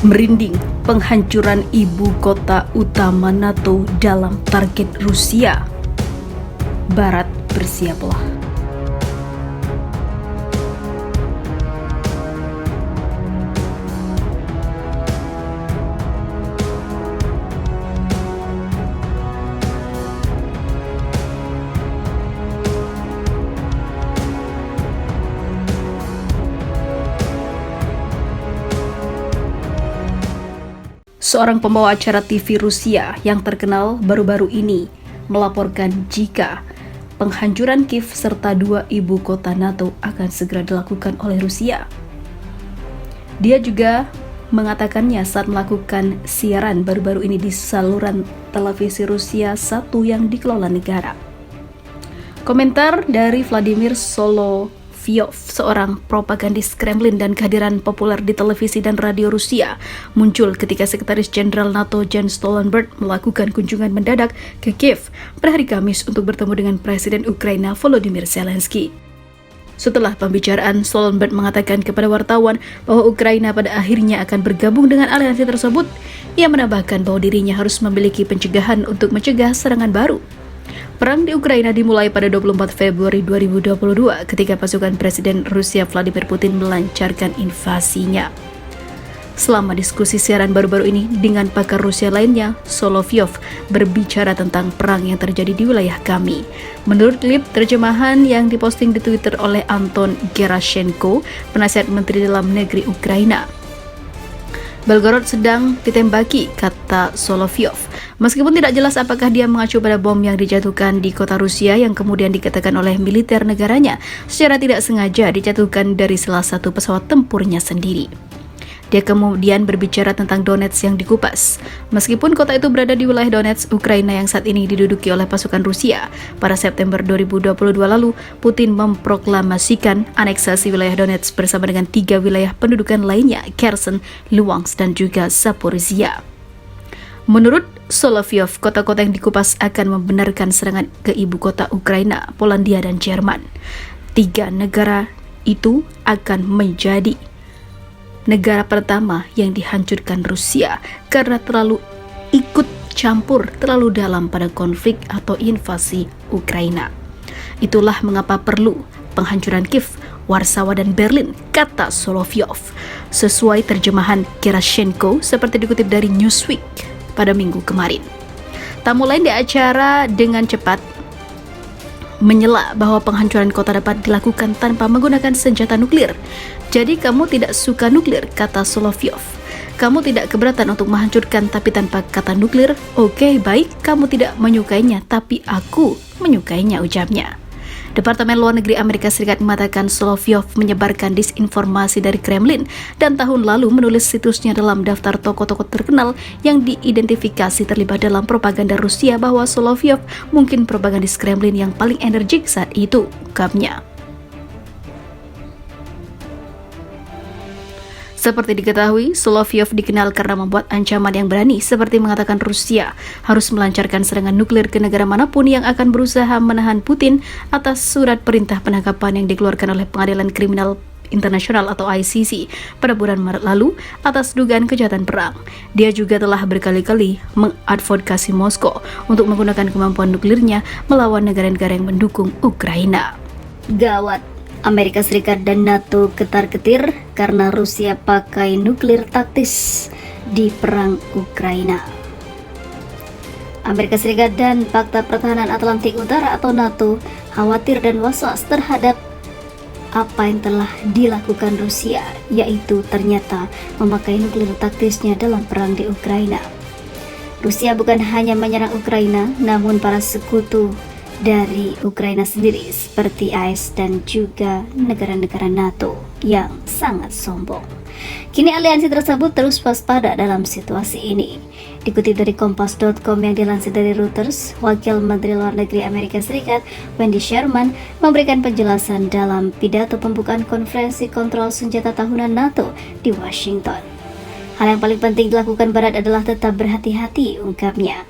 Merinding, penghancuran ibu kota utama NATO dalam target Rusia. Barat bersiaplah. Seorang pembawa acara TV Rusia yang terkenal baru-baru ini melaporkan jika penghancuran Kiev serta 2 ibu kota NATO akan segera dilakukan oleh Rusia. Dia juga mengatakannya saat melakukan siaran baru-baru ini di saluran televisi Rusia 1 yang dikelola negara. Komentar dari Vladimir Solovyov, seorang propagandis Kremlin dan kehadiran populer di televisi dan radio Rusia, muncul ketika Sekretaris Jenderal NATO Jens Stoltenberg melakukan kunjungan mendadak ke Kiev pada hari Kamis untuk bertemu dengan Presiden Ukraina Volodymyr Zelensky. Setelah pembicaraan, Stoltenberg mengatakan kepada wartawan bahwa Ukraina pada akhirnya akan bergabung dengan aliansi tersebut. Ia menambahkan bahwa dirinya harus memiliki pencegahan untuk mencegah serangan baru. Perang di Ukraina dimulai pada 24 Februari 2022 ketika pasukan Presiden Rusia Vladimir Putin melancarkan invasinya. Selama diskusi siaran baru-baru ini dengan pakar Rusia lainnya, Solovyov berbicara tentang perang yang terjadi di wilayah kami. Menurut klip terjemahan yang diposting di Twitter oleh Anton Gerashenko, penasihat Menteri Dalam Negeri Ukraina, Belgorod sedang ditembaki, kata Solovyov. Meskipun tidak jelas apakah dia mengacu pada bom yang dijatuhkan di kota Rusia yang kemudian dikatakan oleh militer negaranya secara tidak sengaja dijatuhkan dari salah satu pesawat tempurnya sendiri. Dia kemudian berbicara tentang Donetsk yang dikupas. Meskipun kota itu berada di wilayah Donetsk, Ukraina yang saat ini diduduki oleh pasukan Rusia, pada September 2022 lalu, Putin memproklamasikan aneksasi wilayah Donetsk bersama dengan 3 wilayah pendudukan lainnya, Kherson, Luhansk, dan juga Zaporizhia. Menurut Solovyov, kota-kota yang dikupas akan membenarkan serangan ke ibu kota Ukraina, Polandia, dan Jerman. 3 negara itu akan menjadi negara pertama yang dihancurkan Rusia karena terlalu ikut campur terlalu dalam pada konflik atau invasi Ukraina. Itulah mengapa perlu penghancuran Kiev, Warsawa, dan Berlin, kata Solovyov. Sesuai terjemahan Gerashenko seperti dikutip dari Newsweek pada minggu kemarin. Tamu lain di acara dengan cepat menyela bahwa penghancuran kota dapat dilakukan tanpa menggunakan senjata nuklir. Jadi kamu tidak suka nuklir, kata Solovyov. Kamu tidak keberatan untuk menghancurkan tapi tanpa kata nuklir? Oke, baik, kamu tidak menyukainya, tapi aku menyukainya, ucapnya. Departemen Luar Negeri Amerika Serikat mengatakan Solovyov menyebarkan disinformasi dari Kremlin dan tahun lalu menulis situsnya dalam daftar tokoh-tokoh terkenal yang diidentifikasi terlibat dalam propaganda Rusia bahwa Solovyov mungkin propagandis Kremlin yang paling energik saat itu, ungkapnya. Seperti diketahui, Solovyov dikenal karena membuat ancaman yang berani seperti mengatakan Rusia harus melancarkan serangan nuklir ke negara manapun yang akan berusaha menahan Putin atas surat perintah penangkapan yang dikeluarkan oleh Pengadilan Kriminal Internasional atau ICC pada bulan Maret lalu atas dugaan kejahatan perang. Dia juga telah berkali-kali mengadvokasi Moskow untuk menggunakan kemampuan nuklirnya melawan negara-negara yang mendukung Ukraina. Gawat, Amerika Serikat dan NATO ketar-ketir karena Rusia pakai nuklir taktis di perang Ukraina. Amerika Serikat dan Pakta Pertahanan Atlantik Utara atau NATO khawatir dan was-was terhadap apa yang telah dilakukan Rusia, yaitu ternyata memakai nuklir taktisnya dalam perang di Ukraina. Rusia bukan hanya menyerang Ukraina, namun para sekutu dari Ukraina sendiri seperti AS dan juga negara-negara NATO yang sangat sombong. Kini aliansi tersebut terus waspada dalam situasi ini. Dikutip dari Kompas.com yang dilansir dari Reuters, Wakil Menteri Luar Negeri Amerika Serikat Wendy Sherman memberikan penjelasan dalam pidato pembukaan konferensi kontrol senjata tahunan NATO di Washington. Hal yang paling penting dilakukan Barat adalah tetap berhati-hati, ungkapnya.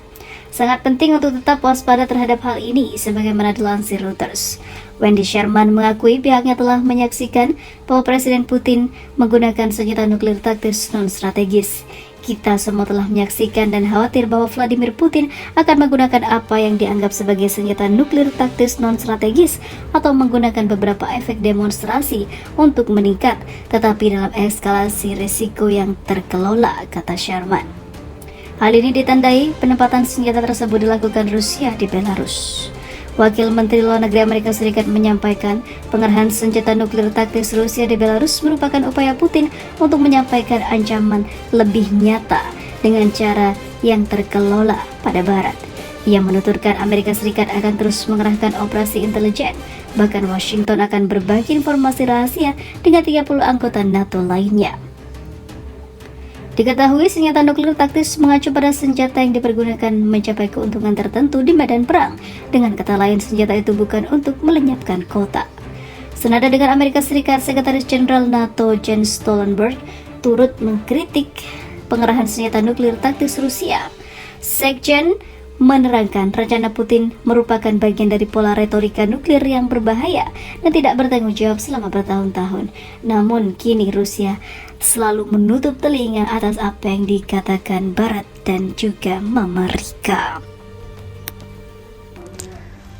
Sangat penting untuk tetap waspada terhadap hal ini, sebagaimana dilansir Reuters. Wendy Sherman mengakui pihaknya telah menyaksikan bahwa Presiden Putin menggunakan senjata nuklir taktis non-strategis. Kita semua telah menyaksikan dan khawatir bahwa Vladimir Putin akan menggunakan apa yang dianggap sebagai senjata nuklir taktis non-strategis atau menggunakan beberapa efek demonstrasi untuk meningkat, tetapi dalam eskalasi risiko yang terkelola, kata Sherman. Hal ini ditandai penempatan senjata tersebut dilakukan Rusia di Belarus. Wakil Menteri Luar Negeri Amerika Serikat menyampaikan pengerahan senjata nuklir taktis Rusia di Belarus merupakan upaya Putin untuk menyampaikan ancaman lebih nyata dengan cara yang terkelola pada Barat. Ia menuturkan Amerika Serikat akan terus mengerahkan operasi intelijen, bahkan Washington akan berbagi informasi rahasia dengan 30 anggota NATO lainnya. Diketahui senjata nuklir taktis mengacu pada senjata yang dipergunakan mencapai keuntungan tertentu di medan perang. Dengan kata lain, senjata itu bukan untuk melenyapkan kota. Senada dengan Amerika Serikat, Sekretaris Jenderal NATO Jens Stoltenberg turut mengkritik pengerahan senjata nuklir taktis Rusia. Sekjen menerangkan rencana Putin merupakan bagian dari pola retorika nuklir yang berbahaya dan tidak bertanggung jawab selama bertahun-tahun. Namun kini Rusia selalu menutup telinga atas apa yang dikatakan Barat dan juga Amerika.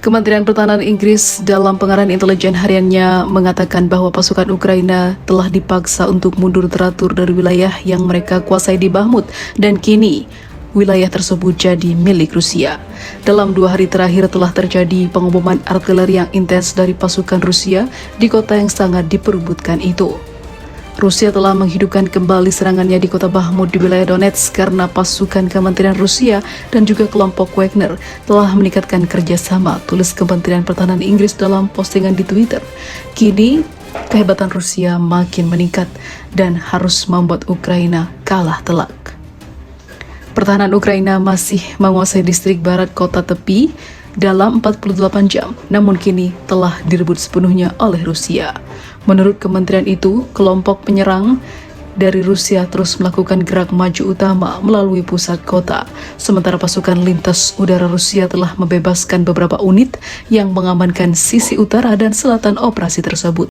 Kementerian Pertahanan Inggris dalam pengarahan intelijen hariannya mengatakan bahwa pasukan Ukraina telah dipaksa untuk mundur teratur dari wilayah yang mereka kuasai di Bakhmut dan kini wilayah tersebut jadi milik Rusia. Dalam 2 hari terakhir telah terjadi pengeboman artileri yang intens dari pasukan Rusia di kota yang sangat diperebutkan itu. Rusia telah menghidupkan kembali serangannya di kota Bakhmut di wilayah Donetsk karena pasukan Kementerian Rusia dan juga kelompok Wagner telah meningkatkan kerjasama, tulis Kementerian Pertahanan Inggris dalam postingan di Twitter. Kini kehebatan Rusia makin meningkat dan harus membuat Ukraina kalah telak. Pertahanan Ukraina masih menguasai distrik barat kota tepi dalam 48 jam, namun kini telah direbut sepenuhnya oleh Rusia. Menurut kementerian itu, kelompok penyerang dari Rusia terus melakukan gerak maju utama melalui pusat kota, sementara pasukan lintas udara Rusia telah membebaskan beberapa unit yang mengamankan sisi utara dan selatan operasi tersebut.